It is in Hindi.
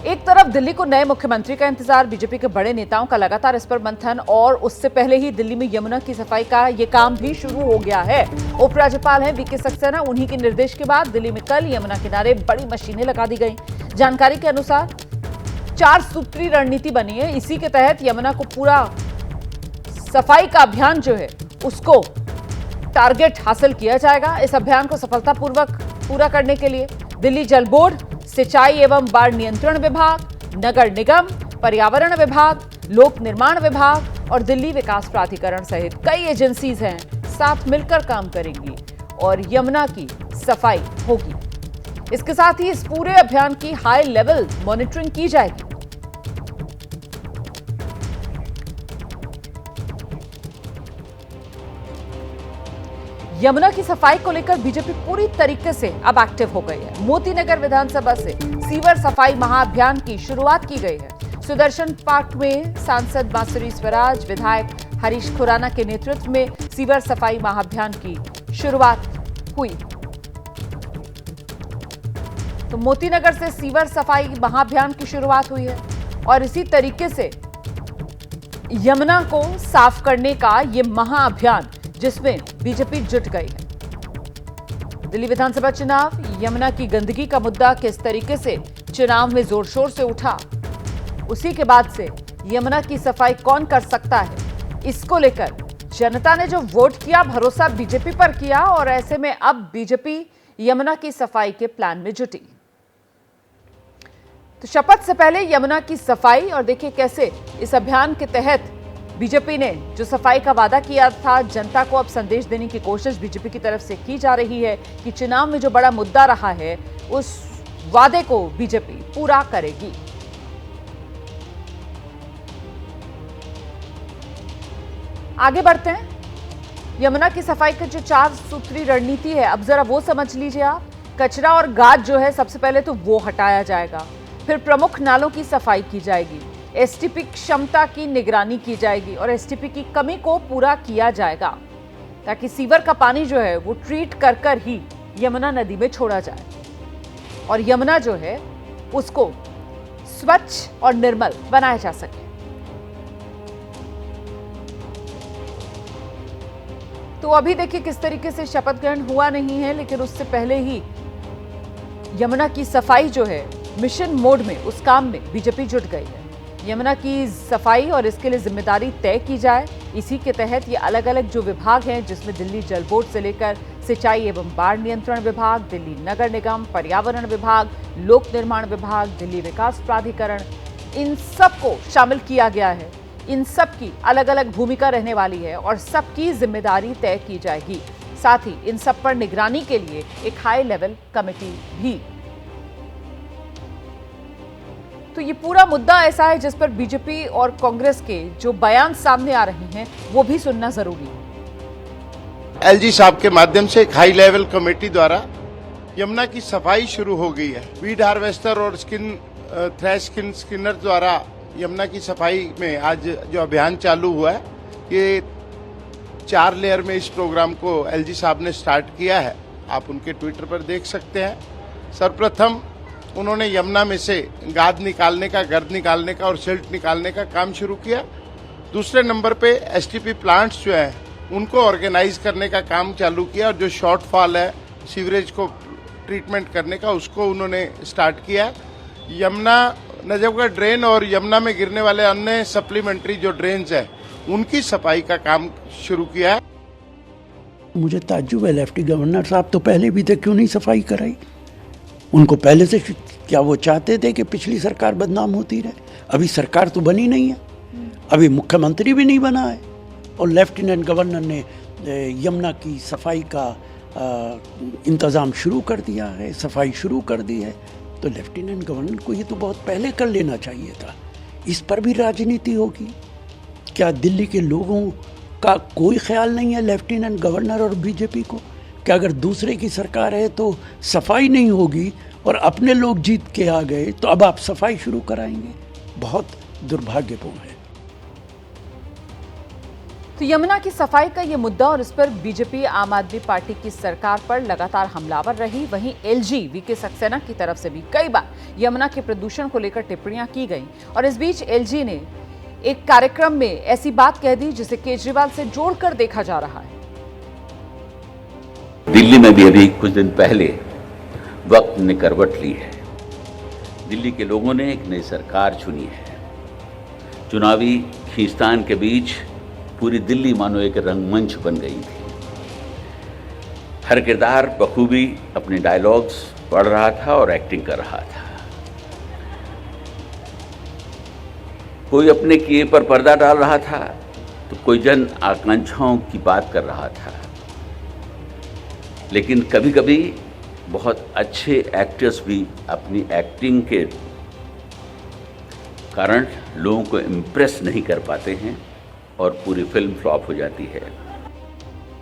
एक तरफ दिल्ली को नए मुख्यमंत्री का इंतजार, बीजेपी के बड़े नेताओं का लगातार इस पर मंथन और उससे पहले ही दिल्ली में यमुना की सफाई का ये काम भी शुरू हो गया है। उपराज्यपाल हैं वीके सक्सेना, उन्हीं के निर्देश के बाद दिल्ली में कल यमुना किनारे बड़ी मशीनें लगा दी गई। जानकारी के अनुसार 4 सूत्री रणनीति बनी है। इसी के तहत यमुना को पूरा सफाई का अभियान जो है उसको टारगेट हासिल किया जाएगा। इस अभियान को सफलतापूर्वक पूरा करने के लिए दिल्ली जल बोर्ड, सिंचाई एवं बाढ़ नियंत्रण विभाग, नगर निगम, पर्यावरण विभाग, लोक निर्माण विभाग और दिल्ली विकास प्राधिकरण सहित कई एजेंसीज हैं, साथ मिलकर काम करेंगी और यमुना की सफाई होगी। इसके साथ ही इस पूरे अभियान की हाई लेवल मॉनिटरिंग की जाएगी। यमुना की सफाई को लेकर बीजेपी पूरी तरीके से अब एक्टिव हो गई है। मोती नगर विधानसभा से सीवर सफाई महाअभियान की शुरुआत की गई है। सुदर्शन पार्क में सांसद बांसुरी स्वराज, विधायक हरीश खुराना के नेतृत्व में सीवर सफाई महाअभियान की शुरुआत हुई। तो मोती नगर से सीवर सफाई महाअभियान की शुरुआत हुई है और इसी तरीके से यमुना को साफ करने का ये महाअभियान जिसमें बीजेपी जुट गई है। दिल्ली विधानसभा चुनाव, यमुना की गंदगी का मुद्दा किस तरीके से चुनाव में जोर शोर से उठा, उसी के बाद से यमुना की सफाई कौन कर सकता है, इसको लेकर जनता ने जो वोट किया, भरोसा बीजेपी पर किया और ऐसे में अब बीजेपी यमुना की सफाई के प्लान में जुटी। तो शपथ से पहले यमुना की सफाई और देखिए कैसे इस अभियान के तहत बीजेपी ने जो सफाई का वादा किया था, जनता को अब संदेश देने की कोशिश बीजेपी की तरफ से की जा रही है कि चुनाव में जो बड़ा मुद्दा रहा है उस वादे को बीजेपी पूरा करेगी। आगे बढ़ते हैं। यमुना की सफाई की जो 4 सूत्री रणनीति है, अब जरा वो समझ लीजिए आप। कचरा और गाद जो है सबसे पहले तो वो हटाया जाएगा, फिर प्रमुख नालों की सफाई की जाएगी, एसटीपी क्षमता की निगरानी की जाएगी और एसटीपी की कमी को पूरा किया जाएगा ताकि सीवर का पानी जो है वो ट्रीट कर कर ही यमुना नदी में छोड़ा जाए और यमुना जो है उसको स्वच्छ और निर्मल बनाया जा सके। तो अभी देखिए किस तरीके से शपथ ग्रहण हुआ नहीं है, लेकिन उससे पहले ही यमुना की सफाई जो है मिशन मोड में, उस काम में बीजेपी जुट गई है। यमुना की सफाई और इसके लिए जिम्मेदारी तय की जाए। इसी के तहत ये अलग अलग जो विभाग हैं, जिसमें दिल्ली जल बोर्ड से लेकर सिंचाई एवं बाढ़ नियंत्रण विभाग, दिल्ली नगर निगम, पर्यावरण विभाग, लोक निर्माण विभाग, दिल्ली विकास प्राधिकरण, इन सबको शामिल किया गया है। इन सब की अलग अलग भूमिका रहने वाली है और सबकी जिम्मेदारी तय की जाएगी। साथ ही इन सब पर निगरानी के लिए एक हाई लेवल कमेटी भी। तो ये पूरा मुद्दा ऐसा है जिस पर बीजेपी और कांग्रेस के जो बयान सामने आ रहे हैं वो भी सुनना जरूरी है। एलजी साहब के माध्यम से एक हाई लेवल कमेटी द्वारा यमुना की सफाई शुरू हो गई है। वीड हार्वेस्टर और थ्रैश स्किनर द्वारा यमुना की सफाई में आज जो अभियान चालू हुआ है, ये 4 लेयर में इस प्रोग्राम को एलजी साहब ने स्टार्ट किया है। आप उनके ट्विटर पर देख सकते हैं। सर्वप्रथम उन्होंने यमुना में से गाद निकालने का, गर्द निकालने का और सिल्ट निकालने का काम शुरू किया। दूसरे नंबर पे एसटीपी प्लांट्स जो हैं उनको ऑर्गेनाइज करने का काम चालू किया और जो शॉर्टफॉल है सीवरेज को ट्रीटमेंट करने का, उसको उन्होंने स्टार्ट किया। यमुना नजफगढ़ ड्रेन और यमुना में गिरने वाले अन्य सप्लीमेंट्री जो ड्रेन्स हैं उनकी सफाई का काम शुरू किया है। मुझे ताज्जुब है, लेफ्टी गवर्नर साहब तो पहले भी थे, क्यों नहीं सफाई कराई? उनको पहले से क्या वो चाहते थे कि पिछली सरकार बदनाम होती रहे? अभी सरकार तो बनी नहीं है, अभी मुख्यमंत्री भी नहीं बना है और लेफ्टिनेंट गवर्नर ने यमुना की सफाई का इंतज़ाम शुरू कर दिया है, सफाई शुरू कर दी है। तो लेफ्टिनेंट गवर्नर को ये तो बहुत पहले कर लेना चाहिए था। इस पर भी राजनीति होगी क्या? दिल्ली के लोगों का कोई ख्याल नहीं है लेफ्टिनेंट गवर्नर और बीजेपी को कि अगर दूसरे की सरकार है तो सफाई नहीं होगी और अपने लोग जीत के आ गए तो अब आप सफाई शुरू कराएंगे? बहुत दुर्भाग्यपूर्ण है। तो यमुना की सफाई का ये मुद्दा और इस पर बीजेपी आम आदमी पार्टी की सरकार पर लगातार हमलावर रही। वहीं एलजी वीके सक्सेना की तरफ से भी कई बार यमुना के प्रदूषण को लेकर टिप्पणियां की गईं और इस बीच एलजी ने एक कार्यक्रम में ऐसी बात कह दी जिसे केजरीवाल से जोड़कर देखा जा रहा है। दिल्ली में भी अभी कुछ दिन पहले वक्त ने करवट ली है। दिल्ली के लोगों ने एक नई सरकार चुनी है। चुनावी खींचतान के बीच पूरी दिल्ली मानो एक रंगमंच बन गई थी। हर किरदार बखूबी अपने डायलॉग्स पढ़ रहा था और एक्टिंग कर रहा था। कोई अपने किए पर पर्दा डाल रहा था तो कोई जन आकांक्षाओं की बात कर रहा था। लेकिन कभी कभी बहुत अच्छे एक्टर्स भी अपनी एक्टिंग के कारण लोगों को इम्प्रेस नहीं कर पाते हैं और पूरी फिल्म फ्लॉप हो जाती है।